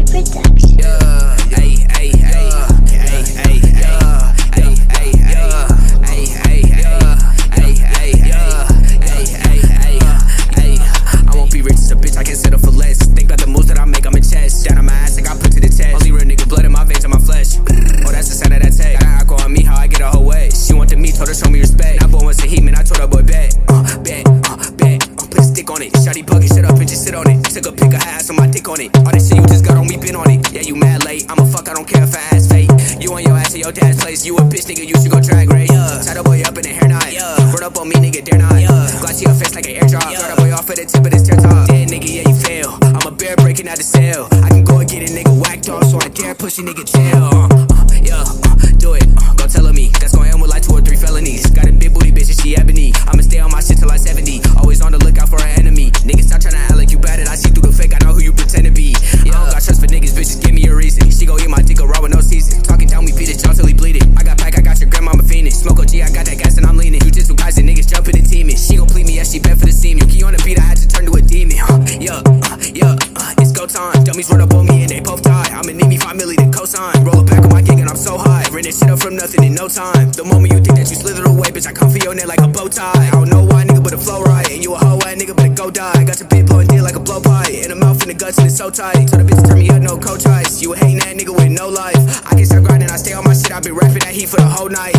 Production. I won't be rich as a bitch, I can't settle for less. Think about the moves that I make, I'm in chest. Down on my ass, I got put to the test. Only real nigga, blood in my veins and my flesh. Oh, that's the sound of that Tecc. Got an aqua on me, how I get a whole way. She wanted me, told her show me respect. That boy wants to heat, man, I told her boy bet. Put a stick on it. Shawty bucket, shut up and just sit on it. Took a pic of her ass on my dick on it. All that shit you just got on me, been on it. Yeah, you mad late, I'm a fuck, I don't care if I ass fake. You on your ass at your dad's place. You a bitch, nigga, you should go drag race. Tie the boy up in a hair knot. Run up on me, nigga, dare not. Glossy your face like an airdrop. Throw that boy off at the tip of this tear top. Dead nigga, yeah, you fail. I'm a bear breaking out the cell. I can go and get a nigga whacked off, so I dare push a nigga jail. Do it. Go tell her me. That's gonna end with like 2 or 3 felonies. Got a big booty bitch and she ebony. I'ma stay on my shit till I'm 70. Always on the lookout for an enemy. Niggas stop tryna act like you bad and I see through the fake. I know who you pretend to be. I don't got trust for niggas, bitches, give me a reason. She gon' eat my dick raw with no season. Talking down, we beat it, jaw till he bleeding. I got pack, I got your grandmama fiending. Smoke OG, I got that gas and I'm leaning. You just guys and niggas jumping and teaming. She gon' plead me as she bet for the semen. Yuki on the beat, I had to turn to a demon. It's go time. Dummies run up on me and they both die. I'ma need me 5 million to cosign. Roll it back on my gig and I'm so high. Ran this shit up from nothing in no time. The moment you think that you slither away, bitch, I come for your neck like a bow tie. I don't know why, nigga, but a flow right. And you a hoe ass nigga, but go die. Got your bitch blowing deal like a blow pie. In the mouth and the guts and it's so tight. Tell the bitch to turn me up, no coach ice. You a hating that nigga with no life. I can start grinding, I stay on my shit. I been rapping that heat for the whole night.